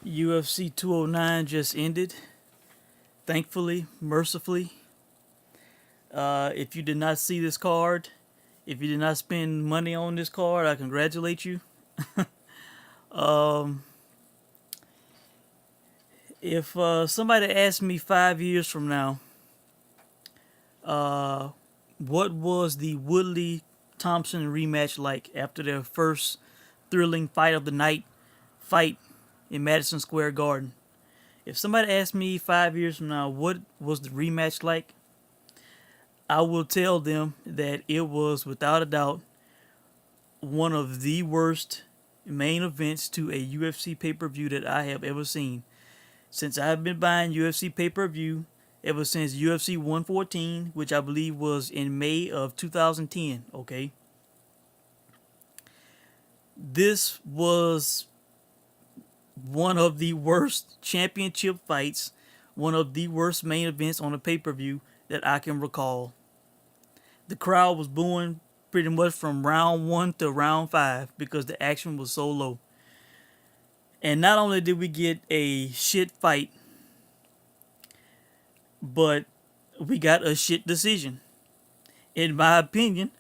UFC 209 just ended, thankfully, mercifully. If you did not see this card, if you did not spend money on this card, I congratulate you. Um, if somebody asked me 5 years from now, uh, what was the Woodley Thompson rematch like after their first thrilling fight of the night fight in Madison Square Garden? If somebody asked me 5 years from now what was the rematch like, I will tell them that it was without a doubt one of the worst main events to a UFC pay-per-view that I have ever seen. Since I've been buying UFC pay-per-view ever since UFC 114, which I believe was in May of 2010, okay? This was one of the worst championship fights, one of the worst main events on a pay-per-view that I can recall. The crowd was booing pretty much from round one to round five because the action was so low. And not only did we get a shit fight, but we got a shit decision. In my opinion,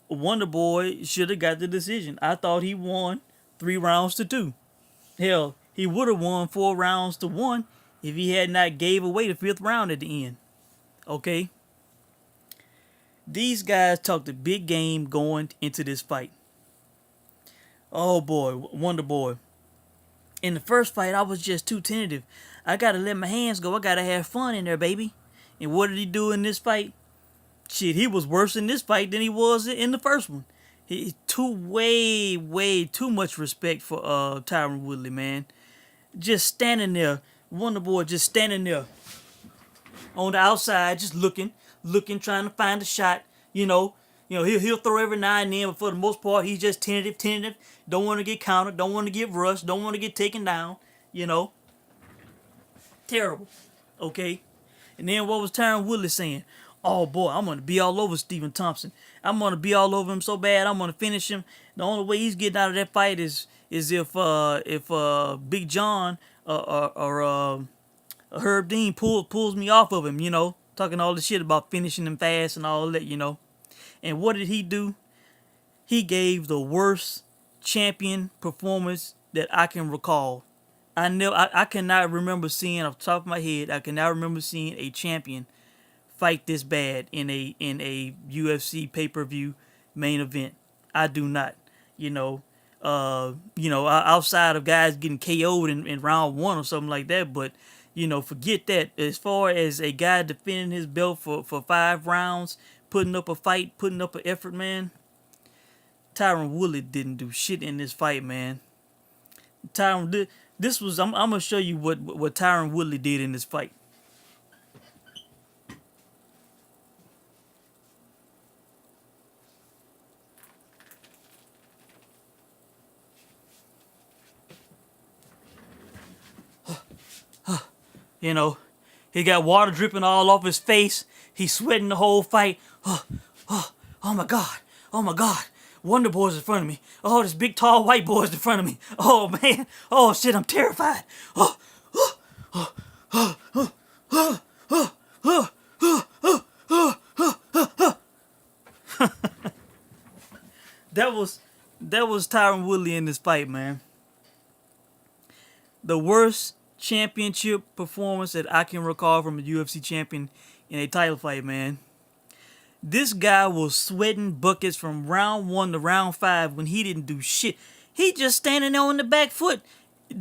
Wonder Boy should have got the decision. I thought he won 3 rounds to 2. Hell, he would have won 4 rounds to 1 if he had not gave away the fifth round at the end. Okay? These guys talked a big game going into this fight. Oh boy, Wonder Boy. In the first fight, I was just too tentative. I gotta let my hands go. I gotta have fun in there, baby. And what did he do in this fight? Shit, he was worse in this fight than he was in the first one. He way too much respect for Tyron Woodley, man. Just standing there, Wonder Boy just standing there on the outside, just looking, trying to find a shot. He'll throw every now and then, but for the most part, he's just tentative. Don't want to get countered, don't want to get rushed, don't want to get taken down. You know, terrible. Okay, and then what was Tyron Woodley saying? Oh boy, I'm gonna be all over Stephen Thompson. I'm gonna be all over him so bad. I'm gonna finish him. The only way he's getting out of that fight is if Big John or Herb Dean pulls me off of him. Talking all the shit about finishing him fast and all that. And what did he do? He gave the worst champion performance that I can recall. I cannot remember seeing off the top of my head. I cannot remember seeing a champion fight this bad in a UFC pay-per-view main event. I do not. Outside of guys getting KO'd in round one or something like that, but forget that. As far as a guy defending his belt for 5 rounds, putting up a fight, putting up an effort, man, Tyron Woodley didn't do shit in this fight, man. I'm gonna show you what Tyron Woodley did in this fight. You know, he got water dripping all off his face. He's sweating the whole fight. Oh my God. Oh my God. Wonder Boy's in front of me. Oh, this big tall white boy's in front of me. Oh man. Oh shit, I'm terrified. Oh, that was Tyron Woodley in this fight, man. The worst championship performance that I can recall from a UFC champion in a title fight, man. This guy was sweating buckets from round one to round five when he didn't do shit. He just standing there on the back foot,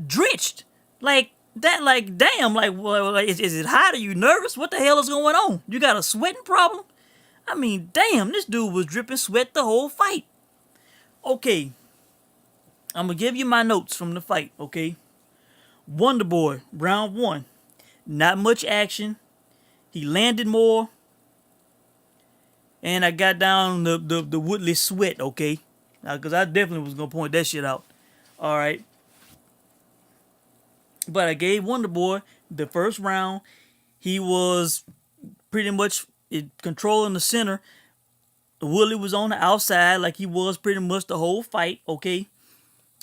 drenched. Like that, like damn, is it hot? Are you nervous? What the hell is going on? You got a sweating problem? I mean, damn, this dude was dripping sweat the whole fight. Okay, I'm gonna give you my notes from the fight, okay? Wonder Boy, round one. Not much action. He landed more. And I got down the Woodley sweat, okay? Because I definitely was going to point that shit out. All right. But I gave Wonder Boy the first round. He was pretty much controlling the center. Woodley was on the outside like he was pretty much the whole fight, okay?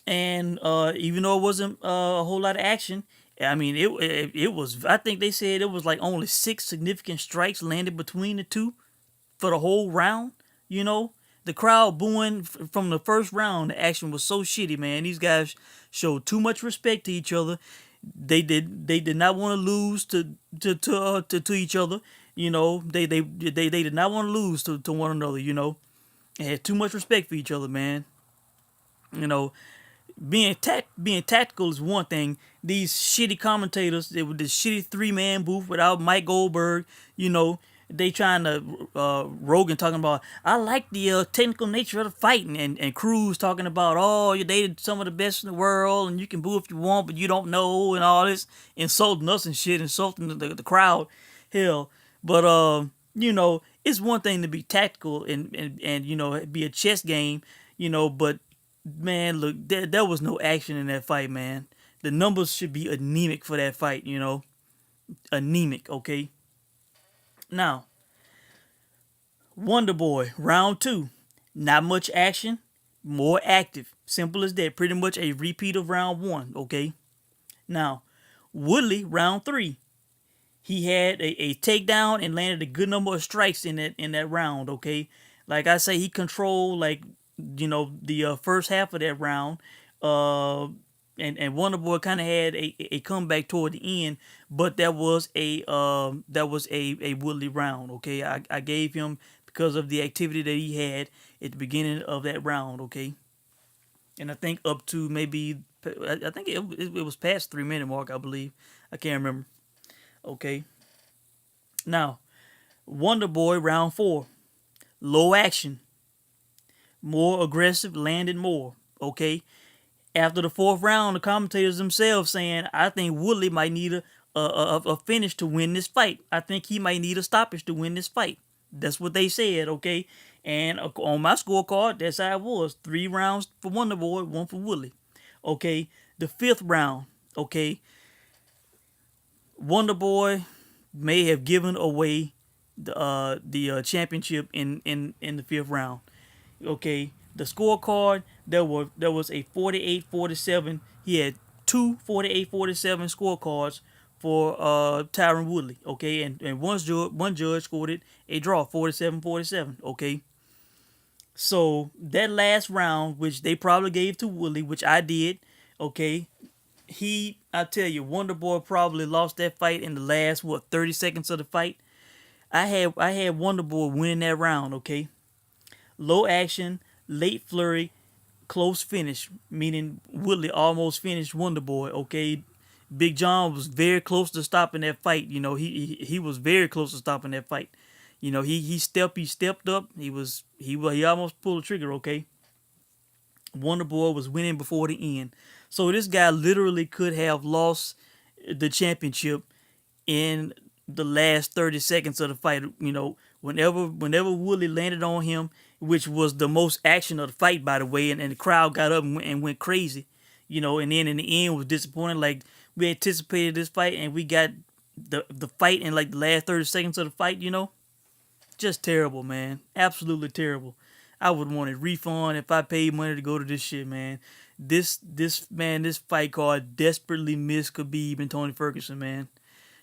And even though it wasn't a whole lot of action, I mean, it was. I think they said it was like only 6 significant strikes landed between the two for the whole round. You know, the crowd booing from the first round. The action was so shitty, man. These guys showed too much respect to each other. They did not want to lose to each other. You know, they did not want to lose to one another. You know, they had too much respect for each other, man. You know, being tactical is one thing. These shitty commentators, they were this shitty 3-man booth without Mike Goldberg. You know, they trying to Rogan talking about I like the technical nature of the fight, and Cruz talking about oh you dated some of the best in the world and you can boo if you want but you don't know and all this insulting us and shit, insulting the crowd. Hell, but you know, it's one thing to be tactical and you know be a chess game, you know, but man, look, there was no action in that fight, man. The numbers should be anemic for that fight, you know, anemic. Okay, now Wonder Boy round two, not much action, more active. Simple as that. Pretty much a repeat of round one. Okay, now Woodley round three. He had a takedown and landed a good number of strikes in that round. Okay, like I say, he controlled like you know the first half of that round. Uh, and Wonder Boy kind of had a comeback toward the end, but that was a Woodley round. Okay, I gave him because of the activity that he had at the beginning of that round. Okay, and I think up to maybe I think it was past 3 minute mark. I believe I can't remember. Okay, now Wonder Boy round four, low action, more aggressive, landed more. Okay, after the fourth round, the commentators themselves saying, I think Woodley might need a finish to win this fight. I think he might need a stoppage to win this fight. That's what they said, okay? And on my scorecard, that's how it was. 3 rounds for Wonder Boy, 1 for Woodley. Okay, the fifth round, okay, Wonder Boy may have given away the championship in the fifth round. Okay, the scorecard there was a 48-47. He had two 48-47 scorecards for Tyron Woodley. Okay, and one judge scored it a draw 47-47. Okay, so that last round, which they probably gave to Woodley, which I did. Okay, I tell you, Wonder Boy probably lost that fight in the last 30 seconds of the fight. I had Wonder Boy winning that round. Okay, low action, late flurry, close finish, meaning Woodley almost finished Wonder Boy. Okay, Big John was very close to stopping that fight. You know, he was very close to stopping that fight. You know, he stepped up. He almost pulled the trigger. Okay, Wonder Boy was winning before the end. So this guy literally could have lost the championship in the last 30 seconds of the fight. You know, whenever Woodley landed on him, which was the most action of the fight, by the way, and the crowd got up and went crazy. You know, and then in the end was disappointing. Like we anticipated this fight and we got the fight in like the last 30 seconds of the fight. You know, just terrible, man. Absolutely terrible. I would want a refund if I paid money to go to this shit, man. This fight card desperately missed Khabib and Tony Ferguson, man.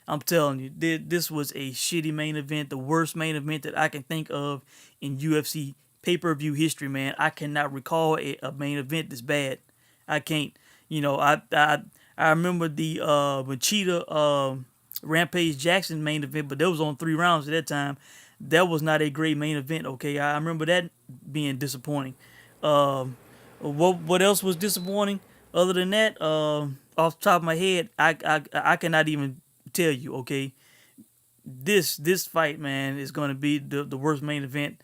I'm telling you, this was a shitty main event, the worst main event that I can think of in UFC pay-per-view history, man. I cannot recall a main event this bad. I can't. You know, I remember the Machida Rampage Jackson main event, but that was on 3 rounds at that time. That was not a great main event. Okay, I remember that being disappointing. Um, what else was disappointing other than that? Off the top of my head, I cannot even tell you. Okay, this fight, man, is gonna be the worst main event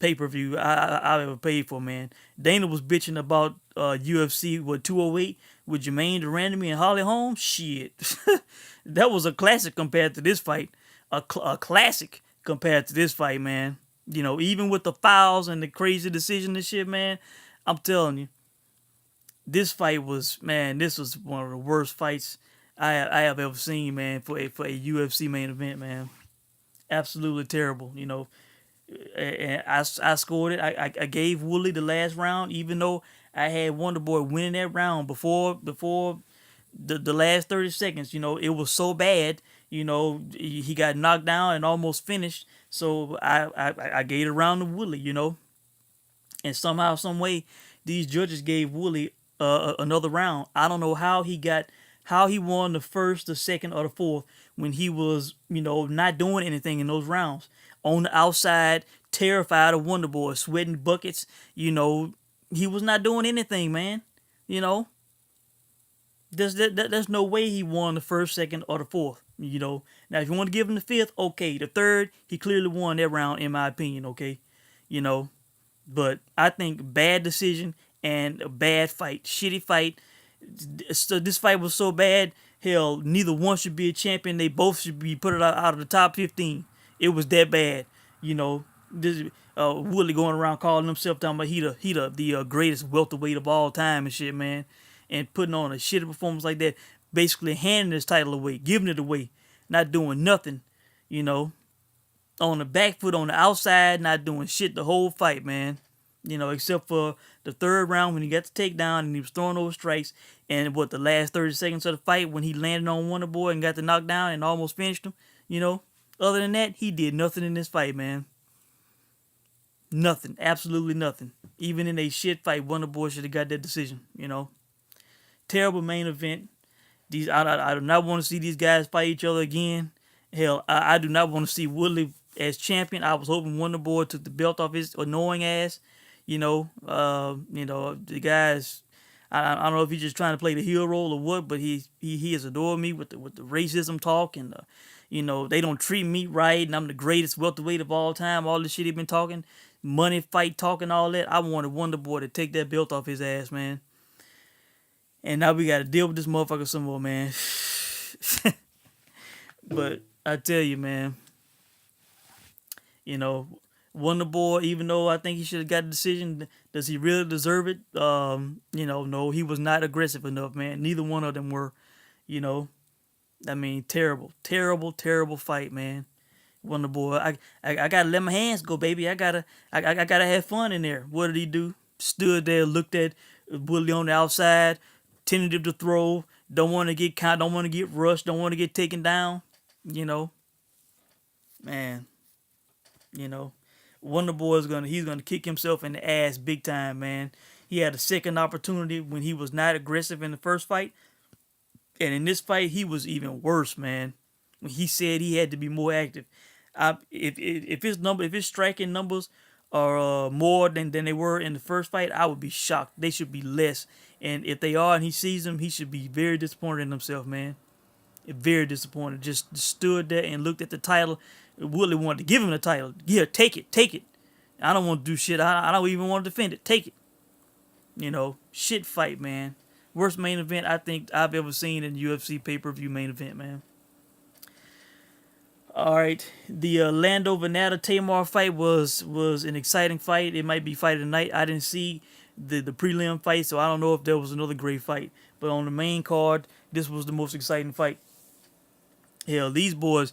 pay per view I've ever paid for, man. Dana was bitching about UFC 208 with Jermaine Durandamy and Holly Holm. Shit, that was a classic compared to this fight. A classic compared to this fight, man. You know, even with the fouls and the crazy decision and shit, man. I'm telling you, this fight was, man. This was one of the worst fights I have ever seen, man, for a UFC main event, man. Absolutely terrible. You know, and I scored it. I gave Woodley the last round, even though I had Wonder Boy winning that round before the last 30 seconds. It was so bad. He got knocked down and almost finished. So I gave it around to Woodley. And somehow, some way, these judges gave Woodley another round. I don't know how he won the first, the second, or the fourth when he was not doing anything in those rounds on the outside, terrified of Wonder Boy, sweating buckets. He was not doing anything, man. You know, there's no way he won the first, second, or the fourth. Now if you want to give him the fifth, okay. The third, he clearly won that round, in my opinion. Okay, you know, but I think bad decision and a bad fight, shitty fight. So this fight was so bad. Hell, neither one should be a champion. They both should be put out of the top 15. It was that bad. This Woodley going around calling himself talking about the greatest welterweight of all time and shit, man, and putting on a shitty performance like that, basically handing his title away, giving it away, not doing nothing, you know, on the back foot on the outside, not doing shit the whole fight, man. Except for the third round when he got the takedown and he was throwing those strikes, and the last 30 seconds of the fight when he landed on Wonder Boy and got the knockdown and almost finished him. Other than that, he did nothing in this fight, man. Nothing, absolutely nothing. Even in a shit fight, Wonder Boy should have got that decision. Terrible main event. I do not want to see these guys fight each other again. Hell, I do not want to see Woodley as champion. I was hoping Wonder Boy took the belt off his annoying ass. The guys. I don't know if he's just trying to play the heel role or what, but he has adored me with the racism talk and they don't treat me right and I'm the greatest welterweight of all time. All this shit he been talking, money fight talking, all that. I wanted Wonder Boy to take that belt off his ass, man. And now we got to deal with this motherfucker some more, man. But I tell you, man, Wonder Boy, even though I think he should have got a decision, does he really deserve it? No, he was not aggressive enough, man. Neither one of them were, terrible, terrible, terrible fight, man. Wonder Boy, I gotta let my hands go, baby. I gotta have fun in there. What did he do? Stood there, looked at Woodley on the outside, tentative to throw. Don't want to get caught. Don't want to get rushed. Don't want to get taken down. Man. Wonder Boy he's gonna kick himself in the ass big time, man. He had a second opportunity when he was not aggressive in the first fight, and in this fight he was even worse, man. When he said he had to be more active, if his striking numbers are more than they were in the first fight, I would be shocked. They should be less, and if they are, and he sees them, he should be very disappointed in himself, man. Very disappointed. Just stood there and looked at the title. Woodley wanted to give him the title. Yeah, take it. I don't want to do shit. I don't even want to defend it. Take it. Shit fight, man. Worst main event I think I've ever seen in UFC pay-per-view main event, man. All right, the Lando Vannata Tamar fight was an exciting fight. It might be fight of the night. I didn't see the prelim fight, so I don't know if there was another great fight. But on the main card, this was the most exciting fight. Hell, these boys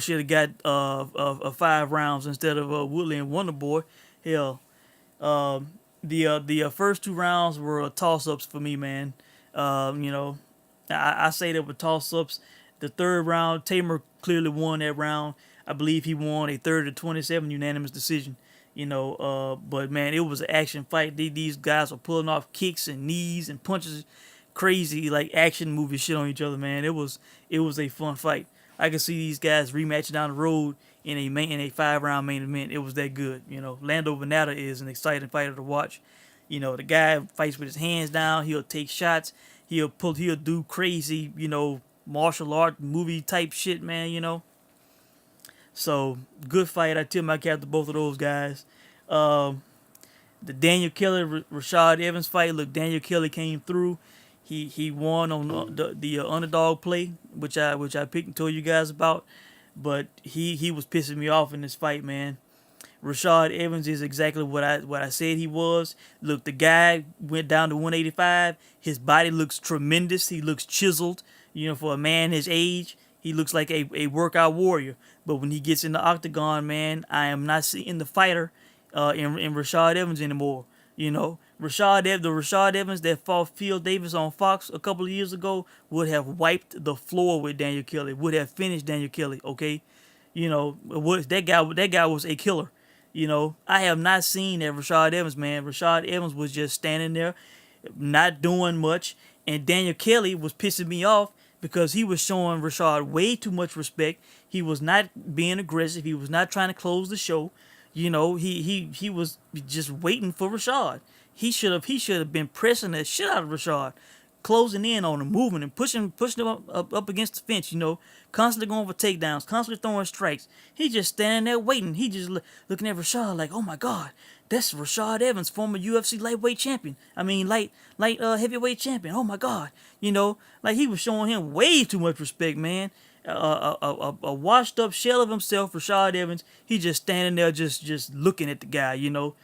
should have got 5 rounds instead of Woodley and Wonder Boy. Hell, the first 2 rounds were toss-ups for me, man. I say they were toss-ups. The third round, Tamer clearly won that round. I believe he won a 30-27 unanimous decision. But man, it was an action fight. These guys were pulling off kicks and knees and punches, crazy like action movie shit on each other, man. It was a fun fight. I could see these guys rematching down the road in a 5-round main event. It was that good. Lando Vannata is an exciting fighter to watch. The guy fights with his hands down. He'll take shots. He'll do crazy, martial art movie type shit, man. So good fight. I tip my cap to both of those guys. The Daniel Kelly Rashad Evans fight. Look, Daniel Kelly came through. He won on the underdog play, which I picked and told you guys about. But he was pissing me off in this fight, man. Rashad Evans is exactly what I said he was. Look, the guy went down to 185. His body looks tremendous. He looks chiseled. For a man his age, he looks like a workout warrior. But when he gets in the octagon, man, I am not seeing the fighter in Rashad Evans anymore. You know, the Rashad Evans that fought Phil Davis on Fox a couple of years ago would have wiped the floor with Daniel Kelly, would have finished Daniel Kelly. Okay, you know, that guy was a killer. You know, I have not seen that Rashad Evans, man. Rashad Evans was just standing there, not doing much, and Daniel Kelly was pissing me off because he was showing Rashad way too much respect. He was not being aggressive. He was not trying to close the show. You know, he was just waiting for Rashad. He should have been pressing the shit out of Rashad, closing in on him, moving and pushing him up against the fence. You know, constantly going for takedowns, constantly throwing strikes. He just standing there waiting. He just looking at Rashad like, oh my God, that's Rashad Evans, former UFC lightweight champion. I mean, light heavyweight champion. Oh my God, you know, like he was showing him way too much respect, man. A washed up shell of himself, Rashad Evans. He just standing there, just looking at the guy. You know.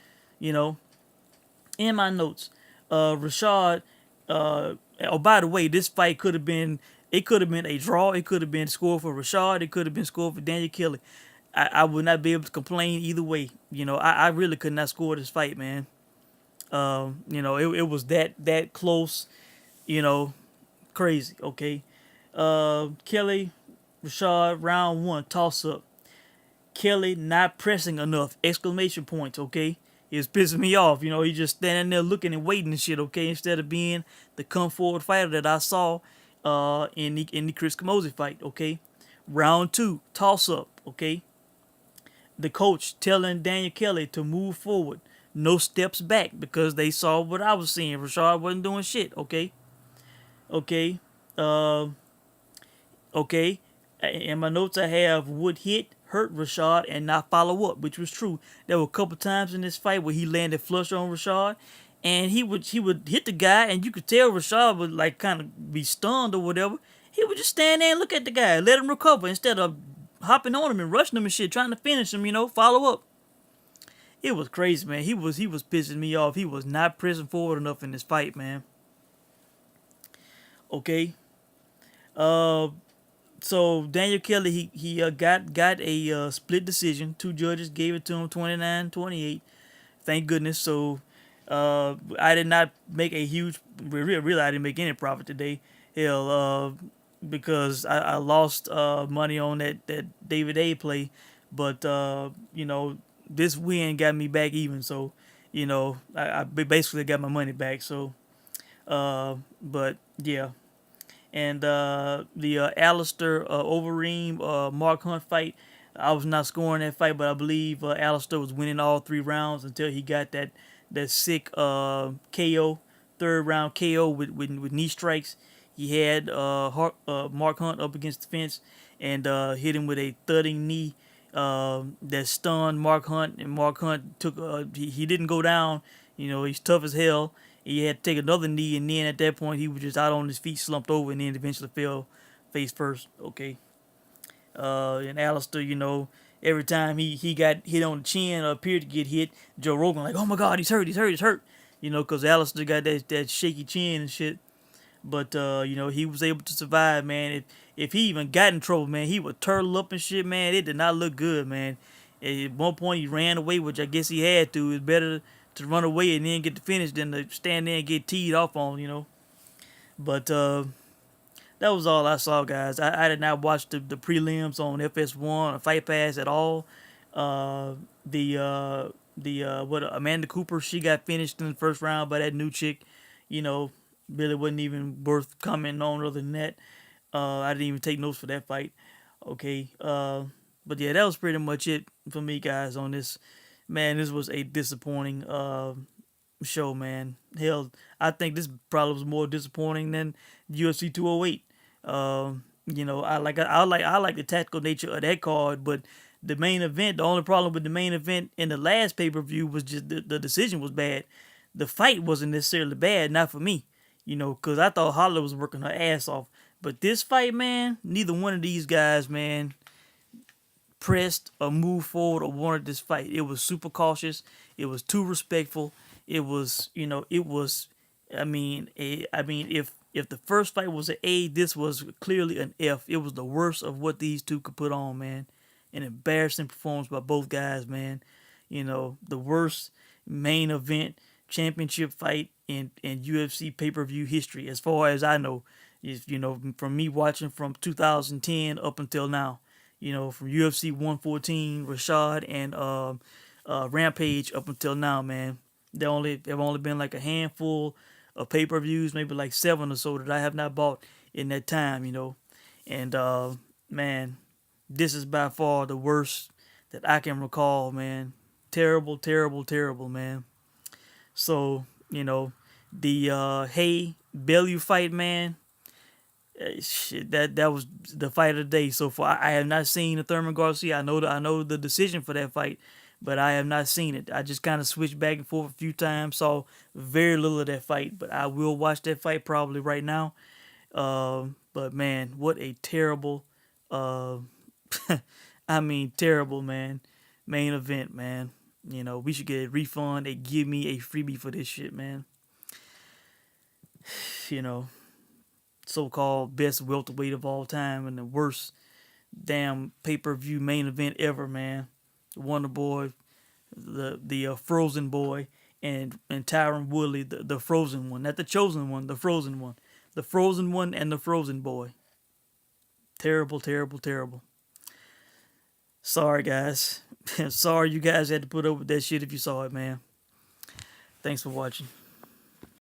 In my notes, Rashad. Oh, by the way, this fight could have been. It could have been a draw. It could have been scored for Rashad. It could have been scored for Daniel Kelly. I would not be able to complain either way. You know, I really could not score this fight, man. You know, it was that close. You know, crazy. Okay. Kelly, Rashad, round one, toss up. Kelly not pressing enough! Exclamation points. Okay. He was pissing me off. You know, he just standing there looking and waiting and shit. Okay, instead of being the come forward fighter that I saw in the Chris Camozzi fight. Okay. Round two, toss up. Okay. The coach telling Daniel Kelly to move forward, no steps back, because they saw what I was seeing. Rashad wasn't doing shit. Okay. Okay. Uh, okay. In my notes, I have would hit, hurt Rashad, and not follow up, which was true. There were a couple times in this fight where he landed flush on Rashad, and he would hit the guy, and you could tell Rashad would like kind of be stunned or whatever. He would just stand there and look at the guy, let him recover instead of hopping on him and rushing him and shit, trying to finish him. You know, follow up. It was crazy, man. He was pissing me off. He was not pressing forward enough in this fight, man. Okay. Uh, so Daniel Kelly, he got a split decision. Two judges gave it to him, 29-28. Thank goodness. So I did not make a huge. Really, I didn't make any profit today. Hell, because I lost money on that David A play, but you know, this win got me back even. So you know, I basically got my money back. So but yeah. And the Alistair Overeem Mark Hunt fight, I was not scoring that fight, but I believe Alistair was winning all three rounds until he got that sick KO, third round KO with knee strikes. He had Mark Hunt up against the fence and hit him with a thudding knee that stunned Mark Hunt, and Mark Hunt took he didn't go down. You know, he's tough as hell. He had to take another knee, and then at that point he was just out on his feet, slumped over, and then eventually fell face first. Okay. And Alistair, you know, every time he got hit on the chin or appeared to get hit, Joe Rogan like, oh my God, he's hurt, he's hurt, he's hurt. You know, because Alistair got that shaky chin and shit. But you know, he was able to survive, man. If he even got in trouble, man, he would turtle up and shit, man. It did not look good, man. At one point he ran away, which I guess he had to. It's better to run away and then get the finish than to stand there and get teed off on, you know. But that was all I saw, guys. I did not watch the prelims on FS1 or Fight Pass at all. What Amanda Cooper, she got finished in the first round by that new chick. You know, really wasn't even worth commenting on other than that. I didn't even take notes for that fight. Okay. But yeah, that was pretty much it for me, guys, on this. Man, this was a disappointing show, man. Hell, I think this probably was more disappointing than UFC 208. You know, I like the tactical nature of that card, but the main event, the only problem with the main event in the last pay-per-view was just the decision was bad. The fight wasn't necessarily bad, not for me, you know, because I thought Holler was working her ass off. But this fight, man, neither one of these guys, man, pressed or moved forward or wanted this fight. It was super cautious. It was too respectful. It was, you know, it was. If the first fight was an A, this was clearly an F. It was the worst of what these two could put on, man. An embarrassing performance by both guys, man. You know, the worst main event championship fight in UFC pay-per-view history, as far as I know. Is, from me watching from 2010 up until now. From UFC 114, Rashad and Rampage up until now, man. There have only been like a handful of pay-per-views, maybe like 7 or so that I have not bought in that time. And man, this is by far the worst that I can recall, man. Terrible, terrible, terrible, man. So, the Hey Bellew fight, man. Shit, that was the fight of the day so far. I have not seen the Thurman Garcia. I know the decision for that fight, but I have not seen it. I just kind of switched back and forth a few times, saw very little of that fight, but I will watch that fight probably right now. But man, what a terrible, uh, I mean terrible, man. Main event, man. We should get a refund and give me a freebie for this shit, man. You know, So-called best welterweight of all time and the worst damn pay-per-view main event ever, man. The Wonder Boy, the Frozen Boy, and Tyron Woodley, the Frozen one, not the chosen one, the Frozen one, the Frozen one, and the Frozen Boy. Terrible, terrible, terrible. Sorry, guys. Sorry you guys had to put up with that shit if you saw it, man. Thanks for watching.